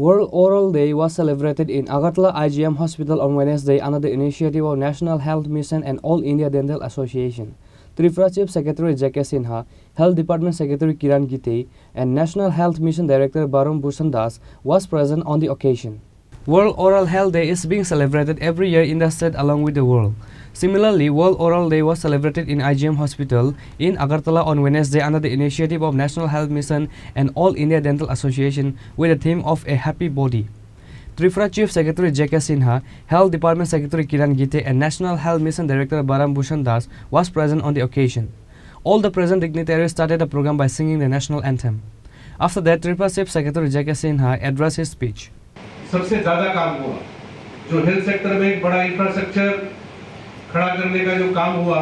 World Oral Day was celebrated in Agartala IGM Hospital on Wednesday under the initiative of National Health Mission and All India Dental Association. Tripura Chief Secretary J.K. Sinha, Health Department Secretary Kiran Gite, and National Health Mission Director Barum Bhushan Das was present on the occasion. World Oral Health Day is being celebrated every year in the state along with the world. Similarly, World Oral Day was celebrated in IGM Hospital in Agartala on Wednesday under the initiative of National Health Mission and All India Dental Association with the theme of A Happy Body. Tripura Chief Secretary J.K. Sinha, Health Department Secretary Kiran Gite, and National Health Mission Director Barum Bhushan Das was present on the occasion. All the present dignitaries started the program by singing the national anthem. After that, Tripura Chief Secretary J.K. Sinha addressed his speech. सबसे ज़्यादा काम हुआ जो health sector में एक बड़ा infrastructure खड़ा करने का जो काम हुआ,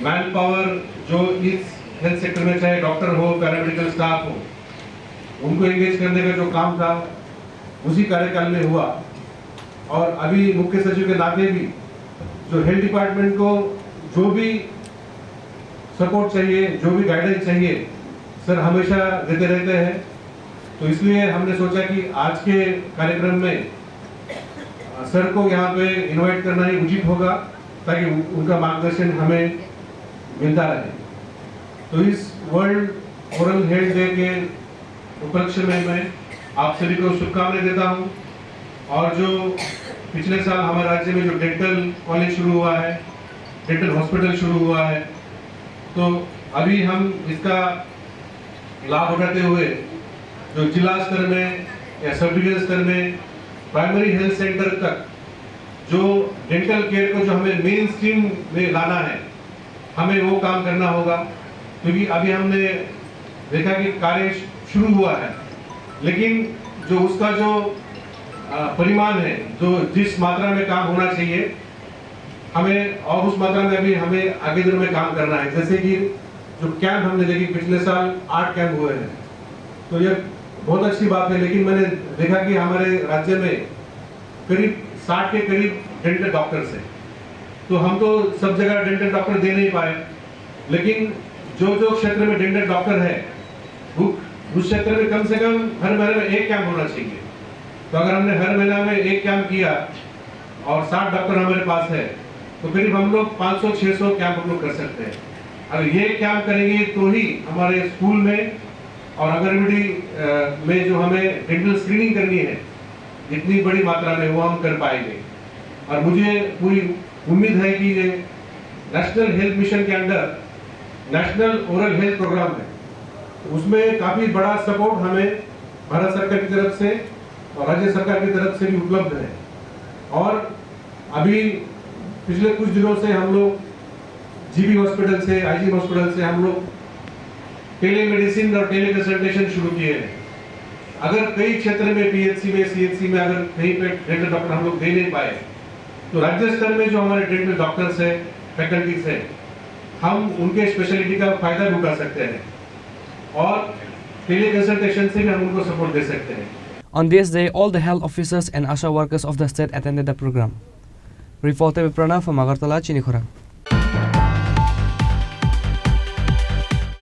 मैन पावर जो इस हेल्थ सेक्टर में चाहे डॉक्टर हो, पैरामेडिकल स्टाफ हो, उनको एंगेज करने का जो काम था उसी कार्यकाल में हुआ। और अभी मुख्य सचिव के नाते भी जो हेल्थ डिपार्टमेंट को जो भी सपोर्ट चाहिए, जो भी गाइडेंस चाहिए, सर हमेशा देते रहते हैं। तो इसलिए हमने सोचा कि आज के कार्यक्रम में सर को यहाँ पे इनवाइट करना ही उचित होगा ताकि उनका मार्गदर्शन हमें मिलता रहे। तो इस वर्ल्ड ओरल हेल्थ डे के उपलक्ष्य में मैं आप सभी को शुभकामनाएं देता हूँ। और जो पिछले साल हमारे राज्य में जो डेंटल कॉलेज शुरू हुआ है, डेंटल हॉस्पिटल शुरू हुआ है, तो अभी हम इसका लाभ उठाते हुए जो जिला स्तर में या सब डिवीजन स्तर में प्राइमरी हेल्थ सेंटर तक जो डेंटल केयर को जो हमें मेन स्ट्रीम में लाना है, हमें वो काम करना होगा। क्योंकि अभी हमने देखा कि कार्य शुरू हुआ है, लेकिन जो उसका जो परिमाण है, जो जिस मात्रा में काम होना चाहिए, हमें और उस मात्रा में अभी हमें आगे दिनों में काम करना है। जैसे कि जो कैंप हमने देखी, पिछले साल 8 कैंप हुए हैं, तो ये बहुत अच्छी बात है। लेकिन मैंने देखा कि हमारे राज्य में करीब 60 के करीब डेंटल डॉक्टर्स हैं। तो हम तो सब जगह डेंटल डॉक्टर दे नहीं पाए, लेकिन जो जो क्षेत्र में डेंटल डॉक्टर है उस क्षेत्र में कम से कम हर महीने में 1 कैंप होना चाहिए। तो अगर हमने हर महीना में 1 कैंप किया और 60 डॉक्टर हमारे पास है, तो करीब हम लोग 500-600 कैंप हम लोग कर सकते हैं। अगर ये कैंप करेंगे तो ही हमारे स्कूल में और अंगनवाड़ी में जो हमें डेंटल स्क्रीनिंग करनी है इतनी बड़ी मात्रा में, वो हम कर पाएंगे। और मुझे पूरी उम्मीद है कि ये नेशनल हेल्थ मिशन के under national oral health programme है, उसमें काफ़ी बड़ा सपोर्ट हमें भारत सरकार की तरफ से और राज्य सरकार की तरफ से भी उपलब्ध है। और अभी पिछले कुछ दिनों से हम लोग जीबी हॉस्पिटल से, आईजी हॉस्पिटल से हम लोग टेली मेडिसिन और टेली कंसल्टेशन शुरू किए हैं। अगर कई क्षेत्र में पीएचसी में, सीएचसी में अगर कहीं पे डेंटल डॉक्टर हम लोग दे नहीं पाए, तो राज्य स्तर में जो हमारे डेंटल डॉक्टर्स हैं, फैकल्टीज हैं, हम उनके स्पेशलिटी का फायदा भी उठा सकते हैं और टेली कंसल्टेशन से भी हम उनको सपोर्ट दे सकते हैं। On this day, all the health officers and ASHA workers of the state attended the program. Reported by Pranav from Agartala, Chinikhora.